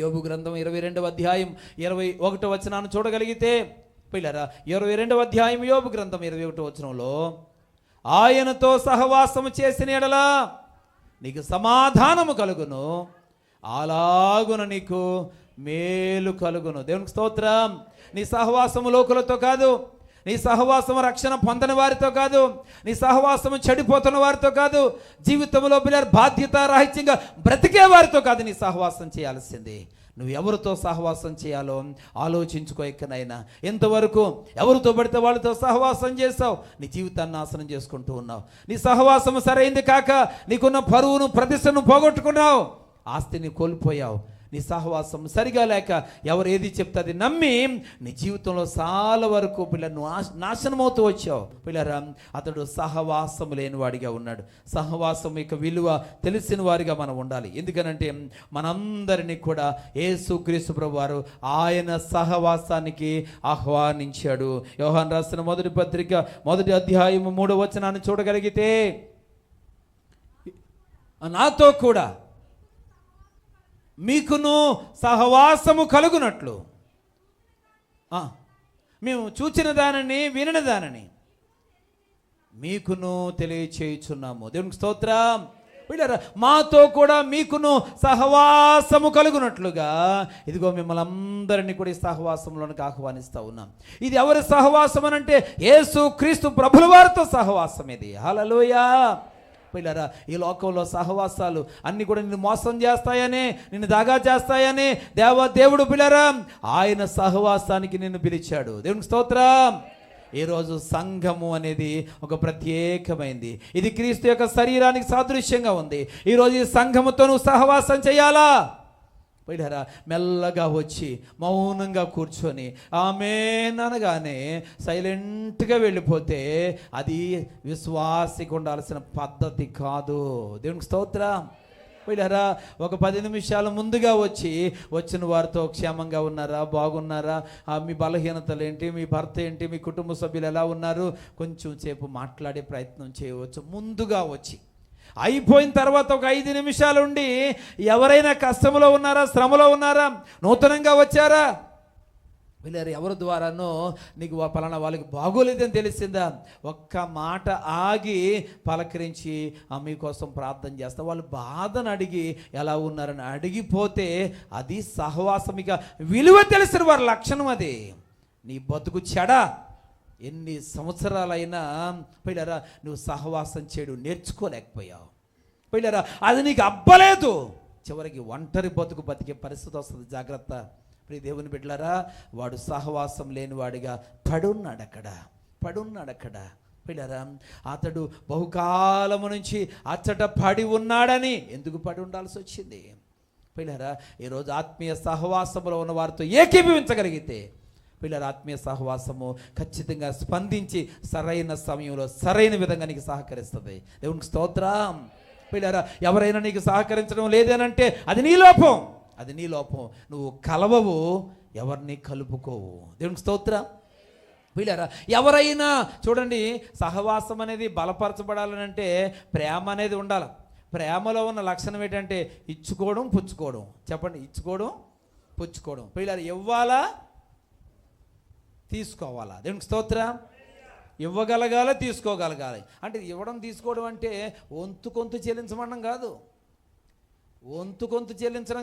యోబు గ్రంథం 22వ అధ్యాయం 21వ వచనాన్ని చూడగలిగితే పిల్లరా, 22వ అధ్యాయం యోబు గ్రంథం 21వ వచనంలో, ఆయనతో సహవాసము చేసిన ఎడల నీకు సమాధానము కలుగును, అలాగున నీకు మేలు కలుగును. దేవునికి స్తోత్రం. నీ సహవాసము లోకులతో కాదు, నీ సహవాసము రక్షణ పొందని వారితో కాదు, నీ సహవాసము చెడిపోతున్న వారితో కాదు, జీవితంలో పిల్లలు బాధ్యత రాహిత్యంగా బ్రతికే వారితో కాదు నీ సహవాసం చేయాల్సింది. నువ్వు ఎవరితో సహవాసం చేయాలో ఆలోచించుకో. ఎక్కనైనా ఎంతవరకు ఎవరితో పడితే వాళ్ళతో సహవాసం చేస్తావు, నీ జీవితాన్ని నాశనం చేసుకుంటూ ఉన్నావు. నీ సహవాసం సరైంది కాక నీకున్న పరువును ప్రతిష్టను పోగొట్టుకున్నావు, ఆస్తిని కోల్పోయావు. నీ సహవాసం సరిగా లేక ఎవరు ఏది చెప్తే అది నమ్మి నీ జీవితంలో చాలా వరకు పిల్లలు నాశనమవుతూ వచ్చావు. పిల్లరా, అతడు సహవాసం లేనివాడిగా ఉన్నాడు. సహవాసం యొక్క విలువ తెలిసిన వారిగా మనం ఉండాలి. ఎందుకనంటే మనందరినీ కూడా యేసుక్రీస్తు ప్రభువారు ఆయన సహవాసానికి ఆహ్వానించాడు. యోహాను రాసిన మొదటి పత్రిక 1వ అధ్యాయం 3వ వచనాన్ని చూడగలిగితే, నాతో కూడా మీకును సహవాసము కలుగునట్లు మేము చూచిన దానిని వినిన దానిని మీకును తెలియచేయుచున్నాము. దేవునికి స్తోత్రం. పిల్లరా, మాతో కూడా మీకును సహవాసము కలుగునట్లుగా ఇదిగో మిమ్మల్ని అందరినీ కూడా ఈ సహవాసంలోనికి ఆహ్వానిస్తూ ఉన్నాం. ఇది ఎవరి సహవాసం అనంటే యేసుక్రీస్తు ప్రభుల వారితో సహవాసం ఇది. హల్లెలూయా. పిల్లరా, ఈ లోకంలో సహవాసాలు అన్ని కూడా నిన్ను మోసం చేస్తాయని, నిన్ను దాగా చేస్తాయని దేవుడు పిల్లరా ఆయన సహవాసానికి నిన్ను పిలిచాడు. దేవునికి స్తోత్రం. ఈరోజు సంఘము అనేది ఒక ప్రత్యేకమైంది. ఇది క్రీస్తు యొక్క శరీరానికి సాదృశ్యంగా ఉంది. ఈరోజు ఈ సంఘముతో నువ్వు సహవాసం చేయాలా? పిల్లరా, మెల్లగా వచ్చి మౌనంగా కూర్చొని ఆమేన్ అనగానే సైలెంట్గా వెళ్ళిపోతే అది విశ్వాసికి ఉండాల్సిన పద్ధతి కాదు. దేవునికి స్తోత్రం. పిల్లరా, ఒక 10 నిమిషాలు ముందుగా వచ్చిన వారితో క్షేమంగా ఉన్నారా, బాగున్నారా, మీ బలహీనతలు ఏంటి, మీ భర్త ఏంటి, మీ కుటుంబ సభ్యులు ఎలా ఉన్నారు, కొంచెం సేపు మాట్లాడే ప్రయత్నం చేయవచ్చు. ముందుగా వచ్చి అయిపోయిన తర్వాత ఒక 5 నిమిషాలు ఉండి ఎవరైనా కష్టంలో ఉన్నారా, శ్రమలో ఉన్నారా, నూతనంగా వచ్చారా, వీళ్ళారు ఎవరి ద్వారానో నీకు పలానా వాళ్ళకి బాగోలేదని తెలిసిందా, ఒక్క మాట ఆగి పలకరించి మీకోసం ప్రార్థన చేస్తా, వాళ్ళు బాధను అడిగి ఎలా ఉన్నారని అడిగిపోతే అది సహవాసమిక విలువ తెలిసిన వారి లక్షణం. అది నీ బతుకు చెడ ఎన్ని సంవత్సరాలైనా పిల్లరా నువ్వు సహవాసం చేయడం నేర్చుకోలేకపోయావు. పిల్లరా, అది నీకు అబ్బలేదు, చివరికి ఒంటరి బతుకు బతికే పరిస్థితి వస్తుంది. జాగ్రత్త. ప్రియ దేవుని బిడ్డలారా, వాడు సహవాసం లేనివాడిగా పడున్నాడు అక్కడ. పిల్లరా, అతడు బహుకాలము నుంచి అచ్చట పడి ఉన్నాడని ఎందుకు పడి ఉండాల్సి వచ్చింది? పిల్లరా, ఈరోజు ఆత్మీయ సహవాసంలో ఉన్న వారితో ఏకీభవించగలిగితే పిల్లల ఆత్మీయ సహవాసము ఖచ్చితంగా స్పందించి సరైన సమయంలో సరైన విధంగా నీకు సహకరిస్తుంది. దేవునికి స్తోత్రం. పిల్లరా, ఎవరైనా నీకు సహకరించడం లేదనంటే అది నీ లోపం. నువ్వు కలవవు, ఎవరిని కలుపుకోవు. దేవునికి స్తోత్రం. పిల్లరా, ఎవరైనా చూడండి, సహవాసం అనేది బలపరచబడాలనంటే ప్రేమ అనేది ఉండాలి. ప్రేమలో ఉన్న లక్షణం ఏంటంటే ఇచ్చుకోవడం, పుచ్చుకోవడం. చెప్పండి, ఇచ్చుకోవడం, పుచ్చుకోవడం. పిల్లలు ఇవ్వాలా, తీసుకోవాలా? దేవునికి స్తోత్రం. ఇవ్వగలగాలి, తీసుకోగలగాలి. అంటే ఇవ్వడం తీసుకోవడం అంటే వంతు కొంత చెల్లించమనడం కాదు,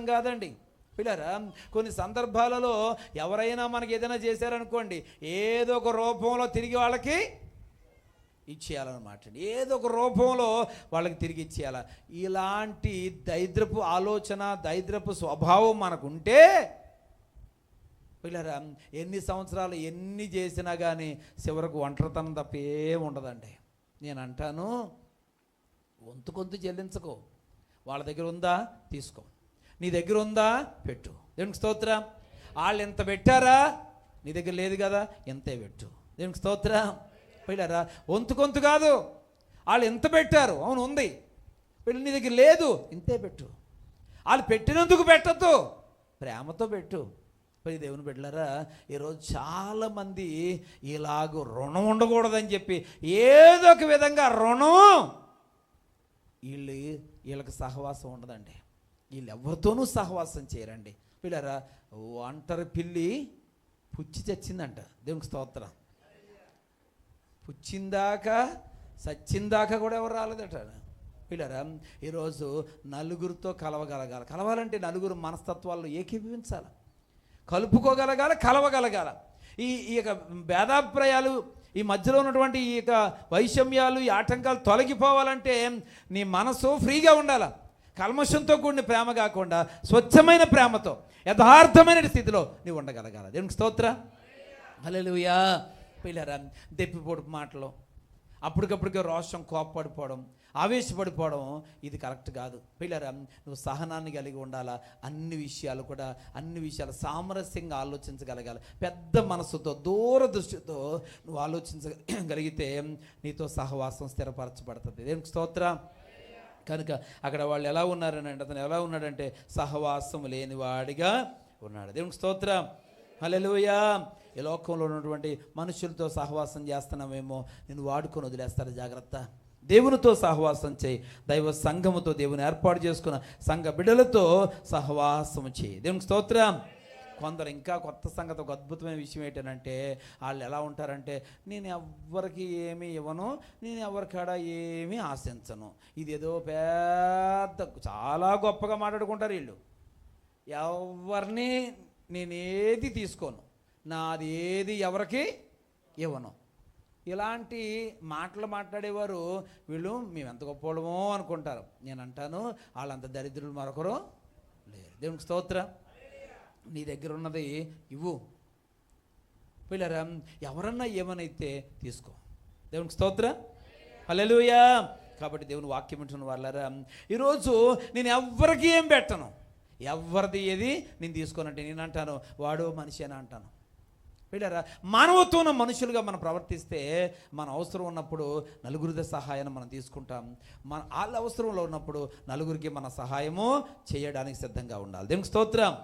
కాదండి. పిల్లరా, కొన్ని సందర్భాలలో ఎవరైనా మనకి ఏదైనా చేశారనుకోండి, ఏదో ఒక రూపంలో తిరిగి వాళ్ళకి ఇచ్చేయాలన్నమాట. ఏదో ఒక రూపంలో వాళ్ళకి తిరిగి ఇచ్చేయాల. ఇలాంటి దరిద్రపు ఆలోచన, దరిద్రపు స్వభావం మనకుంటే పిల్లరా ఎన్ని సంవత్సరాలు ఎన్ని చేసినా కానీ చివరకు ఒంటరితనం తప్ప ఏం ఉండదండి. నేను అంటాను, వంతు కొంత చెల్లించుకో. వాళ్ళ దగ్గర ఉందా, తీసుకో. నీ దగ్గర ఉందా, పెట్టు. దేవునికి స్తోత్రం. వాళ్ళు ఎంత పెట్టారా, నీ దగ్గర లేదు కదా, ఎంతే పెట్టు. దేవునికి స్తోత్రం. పిల్లరా, వంతు కొంత కాదు. వాళ్ళు ఎంత పెట్టారు, అవును ఉంది, వీళ్ళు నీ దగ్గర లేదు, ఇంతే పెట్టు. వాళ్ళు పెట్టినందుకు పెట్టద్దు, ప్రేమతో పెట్టు. పోయి దేవుని బిడ్డలారా, ఈరోజు చాలామంది ఇలాగ రుణం ఉండకూడదని చెప్పి ఏదో ఒక విధంగా రుణం, వీళ్ళకి సహవాసం ఉండదండి. వీళ్ళు ఎవరితోనూ సహవాసం చేయరండి. పిల్లరా, ఒంటరి పిల్లి పుచ్చి చచ్చిందంట. దేవునికి స్తోత్రం. పుచ్చిందాకా చచ్చిందాకా కూడా ఎవరు రాలేదట. పిల్లరా, ఈరోజు నలుగురితో కలవగలగాలి. కలవాలంటే నలుగురు మనస్తత్వాల్లో ఏకీభవించాలి, కలుపుకోగలగాలి, కలవగలగాల. ఈ యొక్క భేదాభిప్రాయాలు, ఈ మధ్యలో ఉన్నటువంటి ఈ యొక్క వైషమ్యాలు, ఈ ఆటంకాలు తొలగిపోవాలంటే నీ మనసు ఫ్రీగా ఉండాలి. కల్మషంతో కూడిన ప్రేమ కాకుండా స్వచ్ఛమైన ప్రేమతో యథార్థమైన స్థితిలో నీవు ఉండగలగాలి. దేవునికి స్తోత్రం. హల్లెలూయా. పిల్లరా, దెప్పిపోటు మాటలు, అప్పటికప్పటికే రోషం, కోప్పడిపోవడం, ఆవేశపడిపోవడం ఇది కరెక్ట్ కాదు. పిల్లరా, నువ్వు సహనాన్ని కలిగి ఉండాలా. అన్ని విషయాలు సామరస్యంగా ఆలోచించగలగాలి. పెద్ద మనసుతో, దూరదృష్టితో నువ్వు ఆలోచించగలిగితే నీతో సహవాసం స్థిరపరచబడుతుంది. దేవునికి స్తోత్రం. కనుక అక్కడ వాళ్ళు ఎలా ఉన్నారని అంటే, అతను ఎలా ఉన్నాడంటే సహవాసం లేనివాడిగా ఉన్నాడు. దేవునికి స్తోత్రం. హల్లెలూయా. ఈ లోకంలో ఉన్నటువంటి మనుషులతో సహవాసం చేస్తున్నామేమో, నేను వాడుకొని వదిలేస్తారు. జాగ్రత్త. దేవునితో సహవాసం చేయి. దైవ సంఘముతో, దేవుని ఏర్పాటు చేసుకున్న సంఘ బిడ్డలతో సహవాసం చేయి. దేవునికి స్తోత్రం. కొందరు ఇంకా కొత్త సంగతి, ఒక అద్భుతమైన విషయం ఏంటంటే, వాళ్ళు ఎలా ఉంటారంటే, నేను ఎవ్వరికి ఏమీ ఇవ్వను, నేను ఎవరికాడ ఏమీ ఆశించను. ఇదేదో పెద్ద చాలా గొప్పగా మాట్లాడుకుంటారు వీళ్ళు. ఎవరిని నేనేది తీసుకోను, నాది ఏది ఎవరికి ఇవ్వను. ఇలాంటి మాటలు మాట్లాడేవారు వీళ్ళు మేము ఎంత గొప్పవాళ్ళమో అనుకుంటారు. నేను అంటాను, వాళ్ళంత దరిద్రులు మరొకరు లేరు. దేవునికి స్తోత్రం. నీ దగ్గర ఉన్నది ఇవ్వు. పిల్లరా, ఎవరన్నా ఏమనైతే తీసుకో. దేవునికి స్తోత్రం. హల్లెలూయా. కాబట్టి దేవుని వాక్యం వింటున్న వాళ్ళారా, ఈరోజు నేను ఎవ్వరికి ఏం పెట్టను, ఎవరిది ఏది నేను తీసుకోనంటే నేను అంటాను వాడు మనిషి అని అంటాను. పిల్లరా, మానవత్వం ఉన్న మనుషులుగా మనం ప్రవర్తిస్తే మన అవసరం ఉన్నప్పుడు నలుగురిది సహాయాన్ని మనం తీసుకుంటాం. వాళ్ళ అవసరంలో ఉన్నప్పుడు నలుగురికి మన సహాయము చేయడానికి సిద్ధంగా ఉండాలి. దేవునికి స్తోత్రం.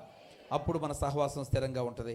అప్పుడు మన సహవాసం స్థిరంగా ఉంటుంది.